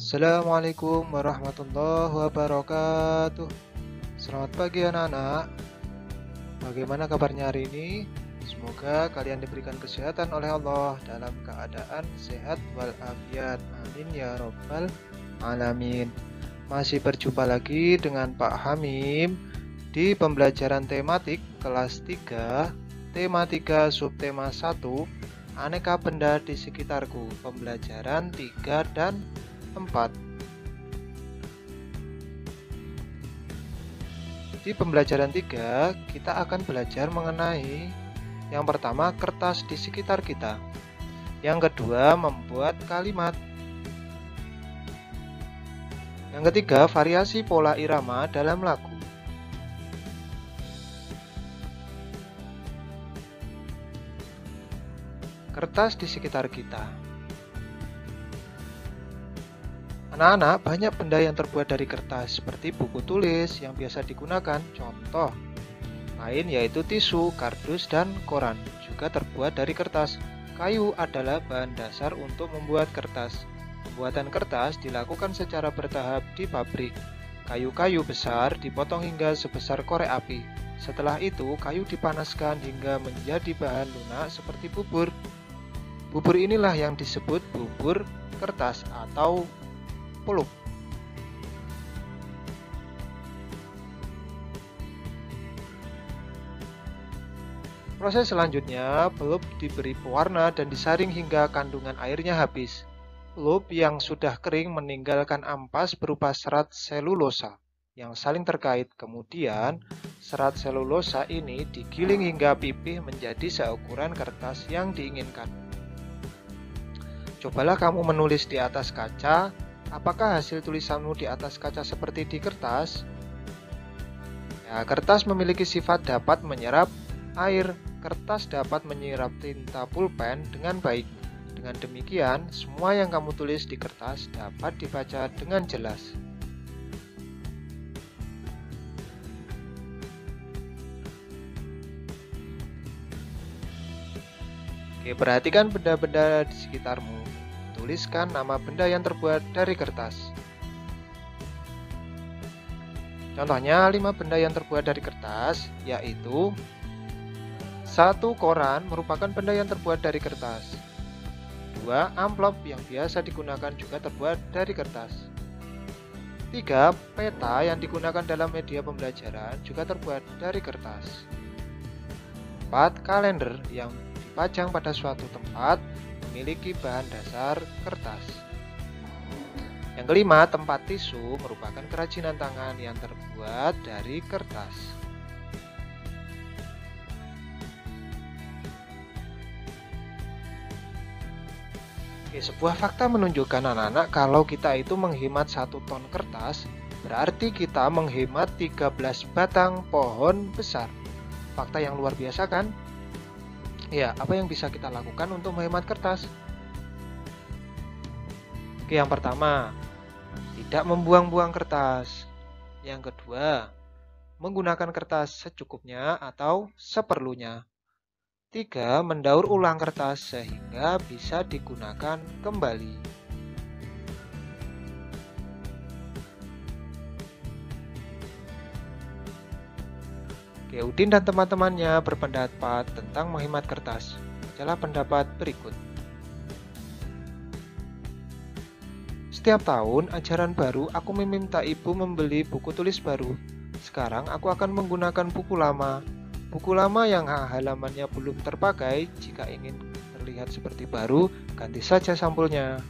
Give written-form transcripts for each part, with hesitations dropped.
Assalamualaikum warahmatullahi wabarakatuh. Selamat pagi anak-anak. Bagaimana kabarnya hari ini? Semoga kalian diberikan kesehatan oleh Allah dalam keadaan sehat walafiat. Amin ya robbal alamin. Masih berjumpa lagi dengan Pak Hamim di pembelajaran tematik kelas 3, tema 3 subtema 1, aneka benda di sekitarku, pembelajaran 3 dan 4. Di pembelajaran 3, kita akan belajar mengenai yang pertama, kertas di sekitar kita. Yang kedua, membuat kalimat. Yang ketiga, variasi pola irama dalam lagu. Kertas di sekitar kita. Anak-anak, banyak benda yang terbuat dari kertas, seperti buku tulis yang biasa digunakan. Contoh lain yaitu tisu, kardus, dan koran, juga terbuat dari kertas. Kayu adalah bahan dasar untuk membuat kertas. Pembuatan kertas dilakukan secara bertahap di pabrik. Kayu-kayu besar dipotong hingga sebesar korek api. Setelah itu, kayu dipanaskan hingga menjadi bahan lunak seperti bubur. Bubur inilah yang disebut bubur kertas atau pulp. Proses selanjutnya, pulp diberi pewarna dan disaring hingga kandungan airnya habis. Pulp yang sudah kering meninggalkan ampas berupa serat selulosa yang saling terkait. Kemudian, serat selulosa ini digiling hingga pipih menjadi seukuran kertas yang diinginkan. Cobalah kamu menulis di atas kaca. Apakah hasil tulisanmu di atas kaca seperti di kertas? Ya, kertas memiliki sifat dapat menyerap air. Kertas dapat menyerap tinta pulpen dengan baik. Dengan demikian, semua yang kamu tulis di kertas dapat dibaca dengan jelas. Oke, perhatikan benda-benda di sekitarmu. Tuliskan nama benda yang terbuat dari kertas. Contohnya 5 benda yang terbuat dari kertas, yaitu 1. Koran merupakan benda yang terbuat dari kertas. 2. Amplop yang biasa digunakan juga terbuat dari kertas. 3. Peta yang digunakan dalam media pembelajaran juga terbuat dari kertas. 4. Kalender yang dipajang pada suatu tempat memiliki bahan dasar kertas. Yang kelima, tempat tisu merupakan kerajinan tangan yang terbuat dari kertas. Oke, sebuah fakta menunjukkan anak-anak kalau kita itu menghemat 1 ton kertas, berarti kita menghemat 13 batang pohon besar. Fakta yang luar biasa kan? Ya, apa yang bisa kita lakukan untuk menghemat kertas? Oke, yang pertama, tidak membuang-buang kertas. Yang kedua, menggunakan kertas secukupnya atau seperlunya. 3. Mendaur ulang kertas sehingga bisa digunakan kembali. Oke, Udin dan teman-temannya berpendapat tentang menghemat kertas. Bacalah pendapat berikut. Setiap tahun ajaran baru, aku meminta ibu membeli buku tulis baru. Sekarang aku akan menggunakan buku lama. Buku lama yang halamannya belum terpakai, jika ingin terlihat seperti baru, ganti saja sampulnya.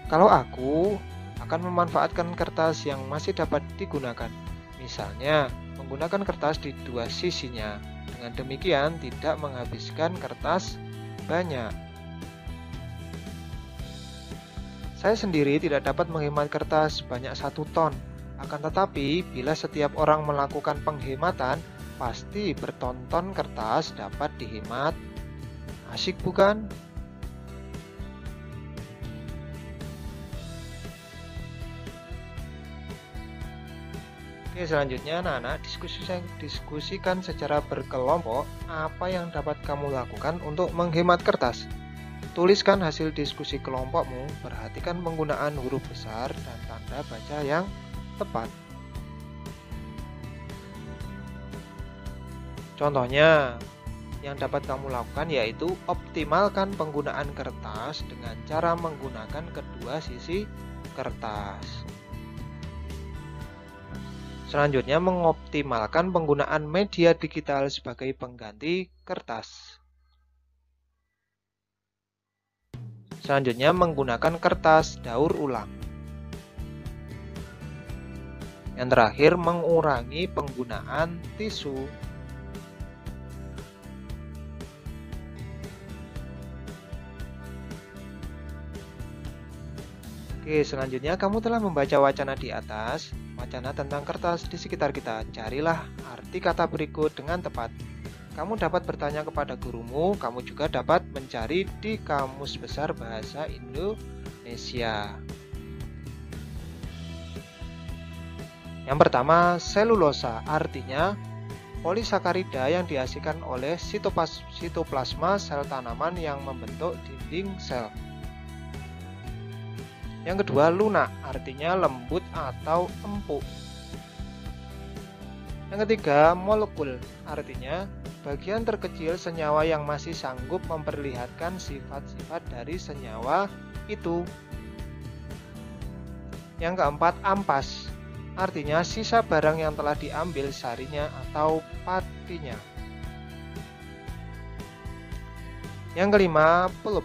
Kalau aku akan memanfaatkan kertas yang masih dapat digunakan. Misalnya, menggunakan kertas di 2 sisinya. Dengan demikian, tidak menghabiskan kertas banyak. Saya sendiri tidak dapat menghemat kertas sebanyak 1 ton. Akan tetapi, bila setiap orang melakukan penghematan, pasti berton-ton kertas dapat dihemat. Asyik bukan? Oke, selanjutnya anak-anak diskusikan secara berkelompok apa yang dapat kamu lakukan untuk menghemat kertas. Tuliskan hasil diskusi kelompokmu, perhatikan penggunaan huruf besar dan tanda baca yang tepat. Contohnya, yang dapat kamu lakukan yaitu optimalkan penggunaan kertas dengan cara menggunakan kedua sisi kertas. Selanjutnya, mengoptimalkan penggunaan media digital sebagai pengganti kertas. Selanjutnya, menggunakan kertas daur ulang. Yang terakhir, mengurangi penggunaan tisu. Oke, selanjutnya kamu telah membaca wacana di atas, wacana tentang kertas di sekitar kita. Carilah arti kata berikut dengan tepat. Kamu dapat bertanya kepada gurumu, kamu juga dapat mencari di Kamus Besar Bahasa Indonesia. Yang pertama, selulosa, artinya polisakarida yang dihasilkan oleh sitoplasma sel tanaman yang membentuk dinding sel. Yang kedua, lunak, artinya lembut atau empuk. Yang ketiga, molekul, artinya bagian terkecil senyawa yang masih sanggup memperlihatkan sifat-sifat dari senyawa itu. Yang keempat, ampas, artinya sisa barang yang telah diambil sarinya atau patinya. Yang kelima, pulp,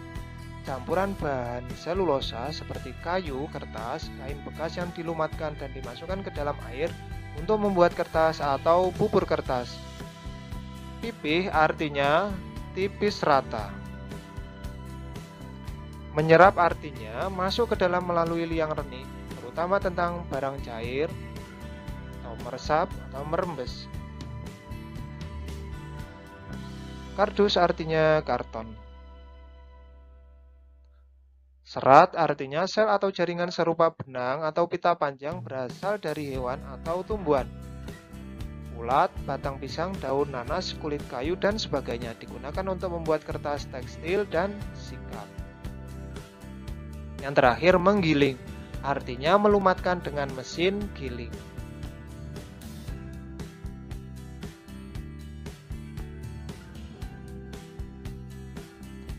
campuran bahan selulosa seperti kayu, kertas, kain bekas yang dilumatkan dan dimasukkan ke dalam air untuk membuat kertas atau bubur kertas. Pipih artinya tipis rata. Menyerap artinya masuk ke dalam melalui liang renik, terutama tentang barang cair atau meresap atau merembes. Kardus artinya karton. Serat artinya sel atau jaringan serupa benang atau pita panjang berasal dari hewan atau tumbuhan. Ulat, batang pisang, daun nanas, kulit kayu, dan sebagainya digunakan untuk membuat kertas tekstil dan sikat. Yang terakhir, menggiling, artinya melumatkan dengan mesin giling.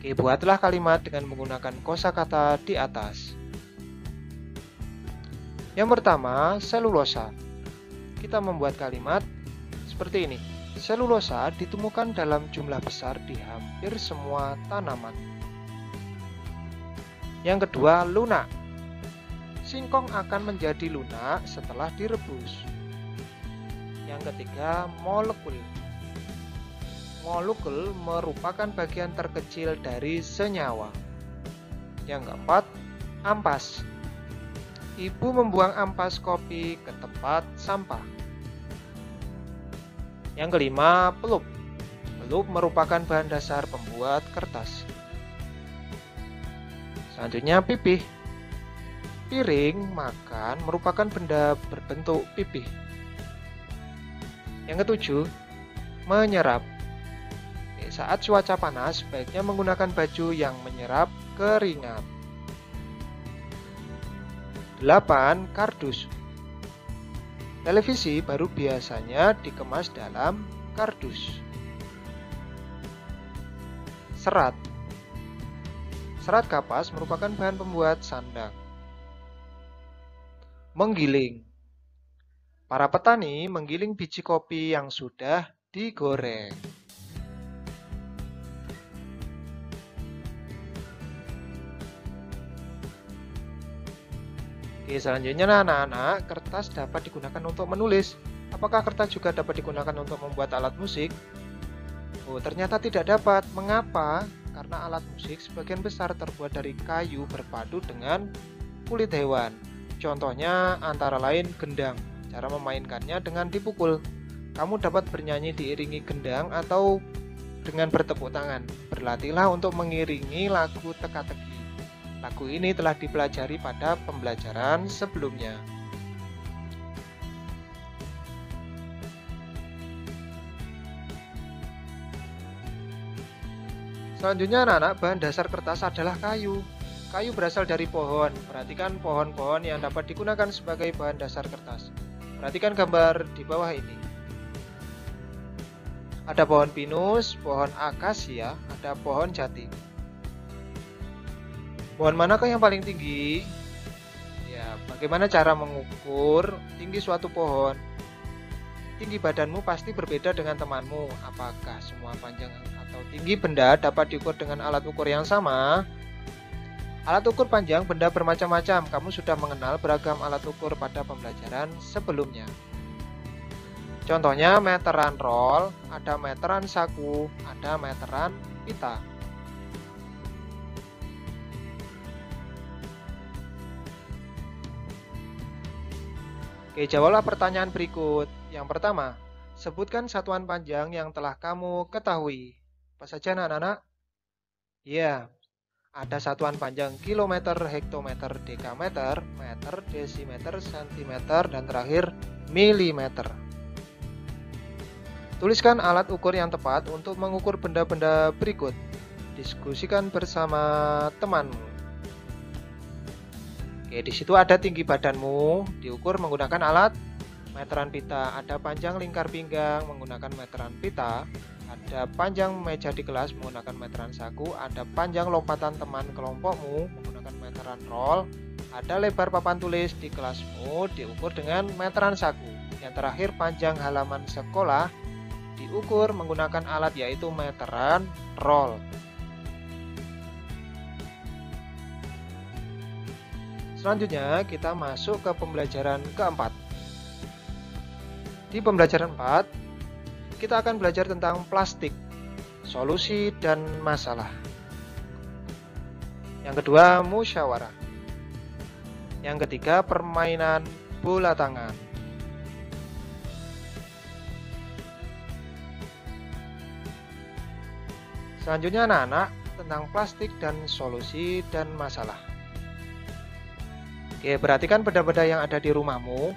Oke, buatlah kalimat dengan menggunakan kosakata di atas. Yang pertama, selulosa. Kita membuat kalimat seperti ini. Selulosa ditemukan dalam jumlah besar di hampir semua tanaman. Yang kedua, lunak. Singkong akan menjadi lunak setelah direbus. Yang ketiga, molekul. Molekul merupakan bagian terkecil dari senyawa. Yang keempat, ampas. Ibu membuang ampas kopi ke tempat sampah. Yang kelima, pelup. Pelup merupakan bahan dasar pembuat kertas. Selanjutnya, pipih. Piring makan merupakan benda berbentuk pipih. Yang ketujuh, menyerap. Saat cuaca panas, sebaiknya menggunakan baju yang menyerap keringat. 8. Kardus. Televisi baru biasanya dikemas dalam kardus. Serat. Serat kapas merupakan bahan pembuat sandang. Menggiling. Para petani menggiling biji kopi yang sudah digoreng. Oke, selanjutnya anak-anak, kertas dapat digunakan untuk menulis. Apakah kertas juga dapat digunakan untuk membuat alat musik? Oh, ternyata tidak dapat. Mengapa? Karena alat musik sebagian besar terbuat dari kayu berpadu dengan kulit hewan. Contohnya antara lain gendang. Cara memainkannya dengan dipukul. Kamu dapat bernyanyi diiringi gendang atau dengan bertepuk tangan. Berlatihlah untuk mengiringi lagu teka-teki. Lagu ini telah dipelajari pada pembelajaran sebelumnya. Selanjutnya anak-anak, bahan dasar kertas adalah kayu. Kayu berasal dari pohon. Perhatikan pohon-pohon yang dapat digunakan sebagai bahan dasar kertas. Perhatikan gambar di bawah ini. Ada pohon pinus, pohon akasia, ada pohon jati. Pohon manakah yang paling tinggi? Ya, bagaimana cara mengukur tinggi suatu pohon? Tinggi badanmu pasti berbeda dengan temanmu. Apakah semua panjang atau tinggi benda dapat diukur dengan alat ukur yang sama? Alat ukur panjang benda bermacam-macam. Kamu sudah mengenal beragam alat ukur pada pembelajaran sebelumnya. Contohnya meteran roll, ada meteran saku, ada meteran pita. Oke, jawablah pertanyaan berikut. Yang pertama, sebutkan satuan panjang yang telah kamu ketahui. Apa saja anak-anak? Ya, ada satuan panjang kilometer, hektometer, dekameter, meter, desimeter, sentimeter, dan terakhir milimeter. Tuliskan alat ukur yang tepat untuk mengukur benda-benda berikut. Diskusikan bersama temanmu. Oke, di situ ada tinggi badanmu, diukur menggunakan alat meteran pita. Ada panjang lingkar pinggang menggunakan meteran pita. Ada panjang meja di kelas menggunakan meteran saku, ada panjang lompatan teman kelompokmu menggunakan meteran roll, ada lebar papan tulis di kelasmu diukur dengan meteran saku. Yang terakhir, panjang halaman sekolah diukur menggunakan alat yaitu meteran roll. Selanjutnya kita masuk ke pembelajaran keempat. Di pembelajaran 4 kita akan belajar tentang plastik, solusi dan masalah. Yang kedua, musyawarah. Yang ketiga, permainan bola tangan. Selanjutnya anak-anak, tentang plastik dan solusi dan masalah. Oke, perhatikan benda-benda yang ada di rumahmu.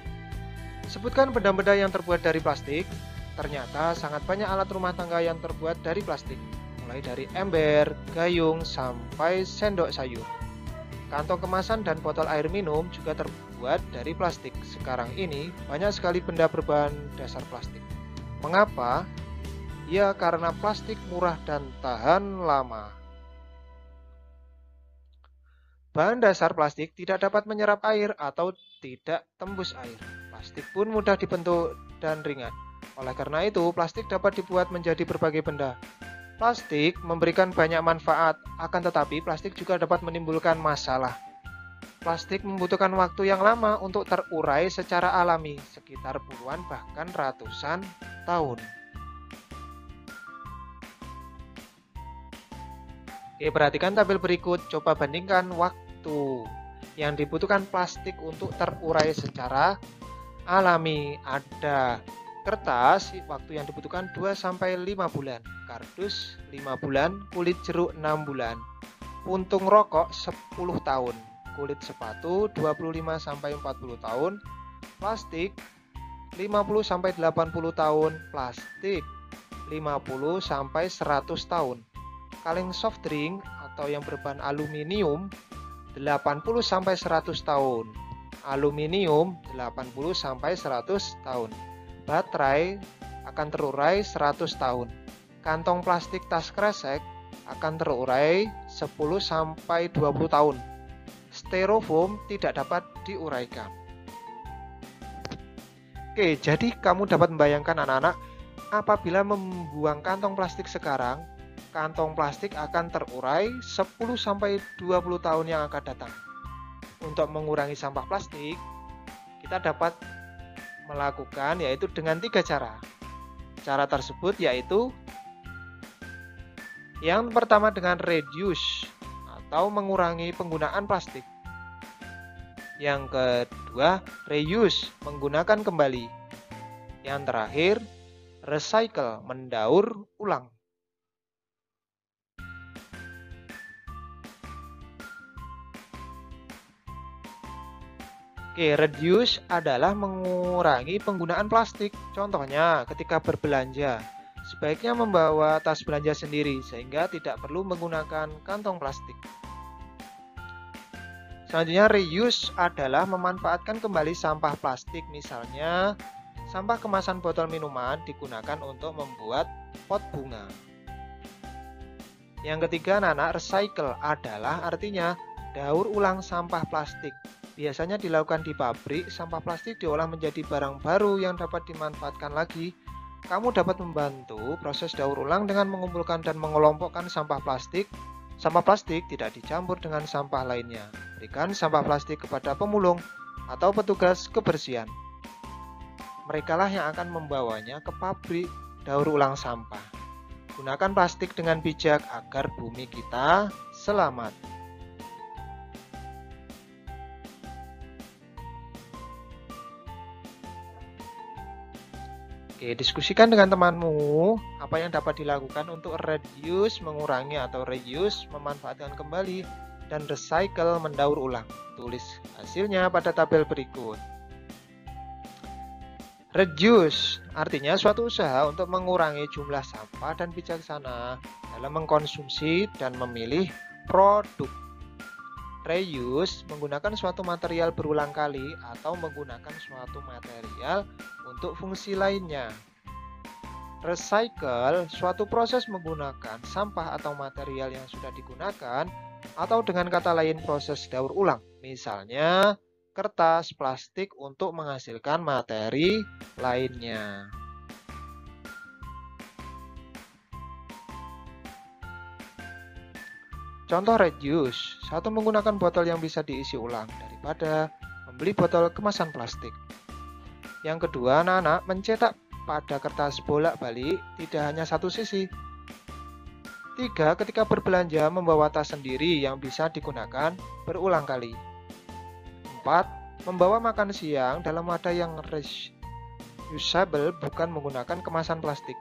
Sebutkan benda-benda yang terbuat dari plastik. Ternyata sangat banyak alat rumah tangga yang terbuat dari plastik, mulai dari ember, gayung, sampai sendok sayur. Kantong kemasan dan botol air minum juga terbuat dari plastik. Sekarang ini banyak sekali benda berbahan dasar plastik. Mengapa? Ya, karena plastik murah dan tahan lama. Bahan dasar plastik tidak dapat menyerap air atau tidak tembus air. Plastik pun mudah dibentuk dan ringan. Oleh karena itu, plastik dapat dibuat menjadi berbagai benda. Plastik memberikan banyak manfaat, akan tetapi plastik juga dapat menimbulkan masalah. Plastik membutuhkan waktu yang lama untuk terurai secara alami, sekitar puluhan bahkan ratusan tahun. Oke, perhatikan tabel berikut, coba bandingkan waktu yang dibutuhkan plastik untuk terurai secara alami. Ada kertas, waktu yang dibutuhkan 2-5 bulan, kardus 5 bulan, kulit jeruk 6 bulan, puntung rokok 10 tahun, kulit sepatu 25-40 tahun, plastik 50-80 tahun, plastik 50-100 tahun, kaleng soft drink atau yang berbahan aluminium 80-100 tahun, aluminium 80-100 tahun. Baterai akan terurai 100 tahun. Kantong plastik tas kresek akan terurai 10-20 tahun. Styrofoam tidak dapat diuraikan. Oke, jadi kamu dapat membayangkan anak-anak, apabila membuang kantong plastik sekarang, kantong plastik akan terurai 10-20 tahun yang akan datang. Untuk mengurangi sampah plastik, kita dapat melakukan yaitu dengan 3 cara. Cara tersebut yaitu yang pertama dengan reduce atau mengurangi penggunaan plastik. Yang kedua, reuse, menggunakan kembali. Yang terakhir, recycle, mendaur ulang. Oke, reduce adalah mengurangi penggunaan plastik. Contohnya, ketika berbelanja, sebaiknya membawa tas belanja sendiri sehingga tidak perlu menggunakan kantong plastik. Selanjutnya, reuse adalah memanfaatkan kembali sampah plastik. Misalnya, sampah kemasan botol minuman digunakan untuk membuat pot bunga. Yang ketiga, recycle adalah artinya daur ulang sampah plastik. Biasanya dilakukan di pabrik, sampah plastik diolah menjadi barang baru yang dapat dimanfaatkan lagi. Kamu dapat membantu proses daur ulang dengan mengumpulkan dan mengelompokkan sampah plastik. Sampah plastik tidak dicampur dengan sampah lainnya. Berikan sampah plastik kepada pemulung atau petugas kebersihan. Merekalah yang akan membawanya ke pabrik daur ulang sampah. Gunakan plastik dengan bijak agar bumi kita selamat. Oke, diskusikan dengan temanmu apa yang dapat dilakukan untuk reduce, mengurangi atau reuse, memanfaatkan kembali, dan recycle, mendaur ulang. Tulis hasilnya pada tabel berikut. Reduce artinya suatu usaha untuk mengurangi jumlah sampah dan bijaksana dalam mengkonsumsi dan memilih produk. Reuse menggunakan suatu material berulang kali atau menggunakan suatu material untuk fungsi lainnya. Recycle suatu proses menggunakan sampah atau material yang sudah digunakan atau dengan kata lain proses daur ulang. Misalnya kertas, plastik untuk menghasilkan materi lainnya. Contoh reduce, satu menggunakan botol yang bisa diisi ulang daripada membeli botol kemasan plastik. Yang kedua, anak-anak mencetak pada kertas bolak-balik tidak hanya satu sisi. 3. Ketika berbelanja membawa tas sendiri yang bisa digunakan berulang kali. 4. Membawa makan siang dalam wadah yang reusable bukan menggunakan kemasan plastik.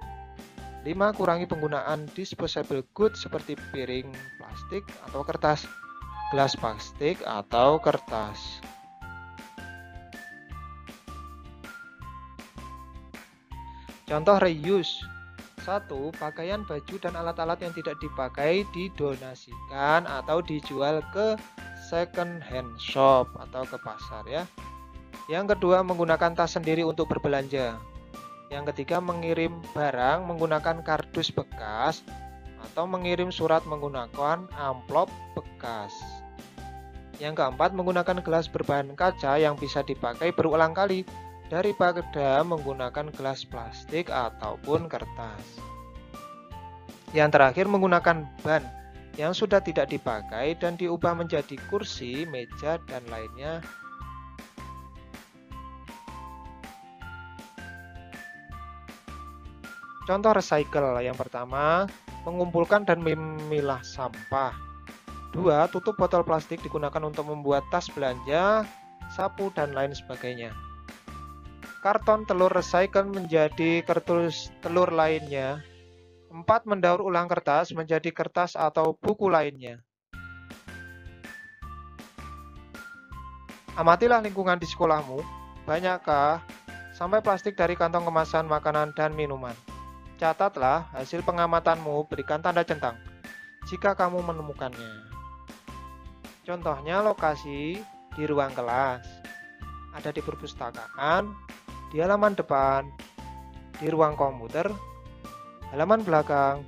5. Kurangi penggunaan disposable goods seperti piring plastik atau kertas, gelas plastik atau kertas. Contoh reuse. 1. Pakaian, baju, dan alat-alat yang tidak dipakai didonasikan atau dijual ke second hand shop atau ke pasar ya. Yang kedua, menggunakan tas sendiri untuk berbelanja. Yang ketiga, mengirim barang menggunakan kardus bekas atau mengirim surat menggunakan amplop bekas. Yang keempat, menggunakan gelas berbahan kaca yang bisa dipakai berulang kali daripada menggunakan gelas plastik ataupun kertas. Yang terakhir, menggunakan ban yang sudah tidak dipakai dan diubah menjadi kursi, meja, dan lainnya. Contoh recycle yang pertama, mengumpulkan dan memilah sampah. 2. Tutup botol plastik digunakan untuk membuat tas belanja, sapu, dan lain sebagainya. Karton telur recycle menjadi kertas telur lainnya. 4. Mendaur ulang kertas menjadi kertas atau buku lainnya. Amatilah lingkungan di sekolahmu. Banyakkah sampah plastik dari kantong kemasan makanan dan minuman? Catatlah hasil pengamatanmu, berikan tanda centang jika kamu menemukannya. Contohnya lokasi di ruang kelas, ada di perpustakaan, di halaman depan, di ruang komputer, halaman belakang,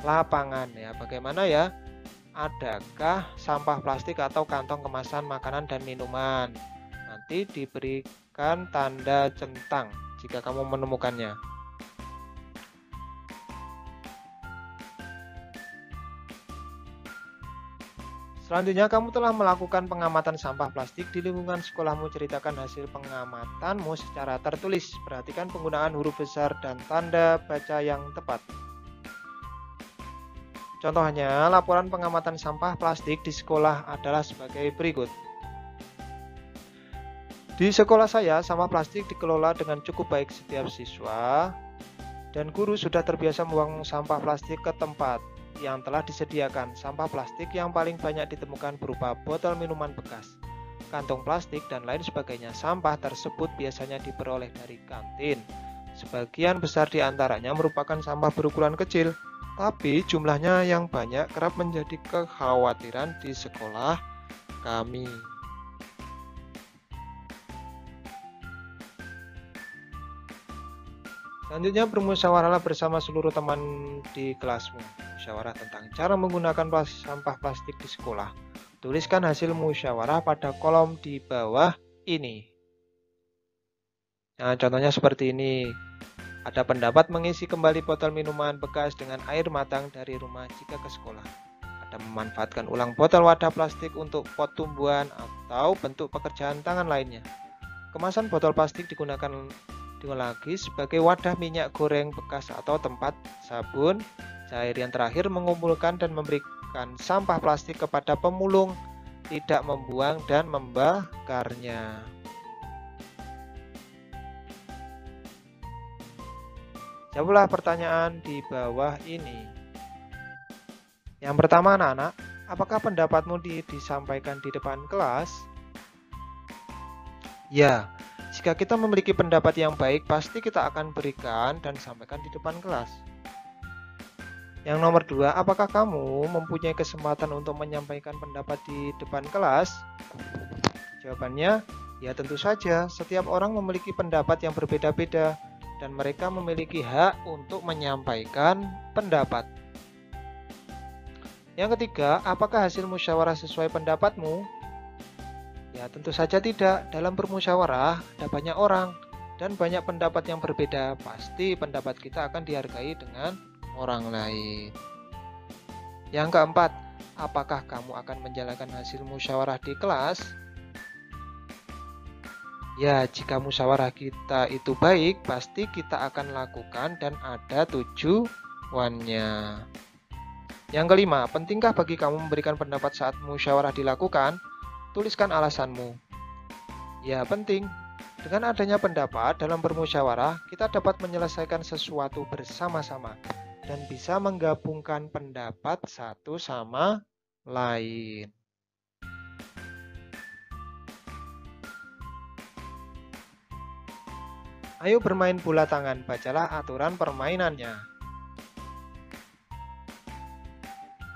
lapangan ya. Bagaimana ya? Adakah sampah plastik atau kantong kemasan makanan dan minuman? Nanti diberikan tanda centang jika kamu menemukannya. Selanjutnya, kamu telah melakukan pengamatan sampah plastik di lingkungan sekolahmu. Ceritakan hasil pengamatanmu secara tertulis. Perhatikan penggunaan huruf besar dan tanda baca yang tepat. Contohnya, laporan pengamatan sampah plastik di sekolah adalah sebagai berikut. Di sekolah saya, sampah plastik dikelola dengan cukup baik. Setiap siswa dan guru sudah terbiasa membuang sampah plastik ke tempat yang telah disediakan. Sampah plastik yang paling banyak ditemukan berupa botol minuman bekas, kantong plastik, dan lain sebagainya. Sampah tersebut biasanya diperoleh dari kantin, Sebagian besar di antaranya merupakan sampah berukuran kecil, tapi jumlahnya yang banyak kerap menjadi kekhawatiran di sekolah kami. Selanjutnya, bermusyawarahlah bersama seluruh teman di kelasmu. Musyawarah tentang cara menggunakan sampah plastik di sekolah. Tuliskan hasil musyawarah pada kolom di bawah ini. Nah, contohnya seperti ini. Ada pendapat mengisi kembali botol minuman bekas dengan air matang dari rumah jika ke sekolah. Ada memanfaatkan ulang botol wadah plastik untuk pot tumbuhan atau bentuk pekerjaan tangan lainnya. Kemasan botol plastik digunakan lagi sebagai wadah minyak goreng bekas atau tempat sabun cair. Yang terakhir, mengumpulkan dan memberikan sampah plastik kepada pemulung, tidak membuang dan membakarnya. Jawablah pertanyaan di bawah ini. Yang pertama, anak-anak, apakah pendapatmu disampaikan di depan kelas? Ya, jika kita memiliki pendapat yang baik, pasti kita akan berikan dan sampaikan di depan kelas. Yang nomor 2, apakah kamu mempunyai kesempatan untuk menyampaikan pendapat di depan kelas? Jawabannya, ya tentu saja. Setiap orang memiliki pendapat yang berbeda-beda, dan mereka memiliki hak untuk menyampaikan pendapat. Yang ketiga, apakah hasil musyawarah sesuai pendapatmu? Ya, tentu saja tidak. Dalam bermusyawarah, ada banyak orang dan banyak pendapat yang berbeda. Pasti pendapat kita akan dihargai dengan orang lain. Yang keempat, apakah kamu akan menjalankan hasil musyawarah di kelas? Ya, jika musyawarah kita itu baik, pasti kita akan lakukan dan ada tujuannya. Yang kelima, pentingkah bagi kamu memberikan pendapat saat musyawarah dilakukan? Tuliskan alasanmu. Ya, penting. Dengan adanya pendapat dalam bermusyawarah, kita dapat menyelesaikan sesuatu bersama-sama dan bisa menggabungkan pendapat satu sama lain. Ayo bermain bola tangan, bacalah aturan permainannya.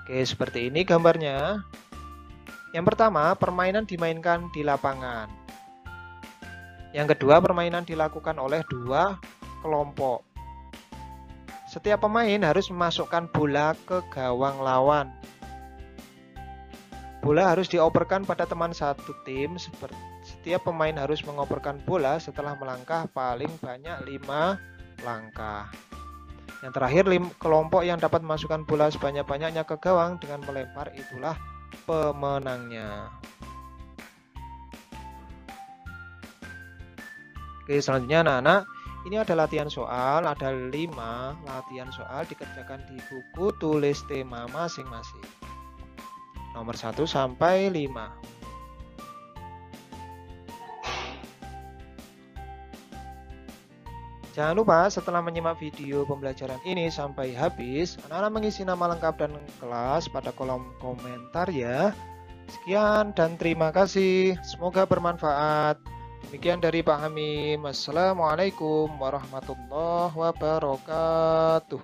Oke, seperti ini gambarnya. Yang pertama, permainan dimainkan di lapangan. Yang kedua, permainan dilakukan oleh 2 kelompok. Setiap pemain harus memasukkan bola ke gawang lawan. Bola harus dioperkan pada teman satu tim. Setiap pemain harus mengoperkan bola setelah melangkah paling banyak 5 langkah. Yang terakhir, kelompok yang dapat memasukkan bola sebanyak-banyaknya ke gawang dengan melempar itulah pemenangnya. Oke, selanjutnya anak-anak, ini ada latihan soal, ada 5 latihan soal dikerjakan di buku tulis tema masing-masing. Nomor 1 sampai 5. Jangan lupa setelah menyimak video pembelajaran ini sampai habis, anak-anak mengisi nama lengkap dan kelas pada kolom komentar ya. Sekian dan terima kasih. Semoga bermanfaat. Demikian dari Pak Hamim. Assalamualaikum warahmatullahi wabarakatuh.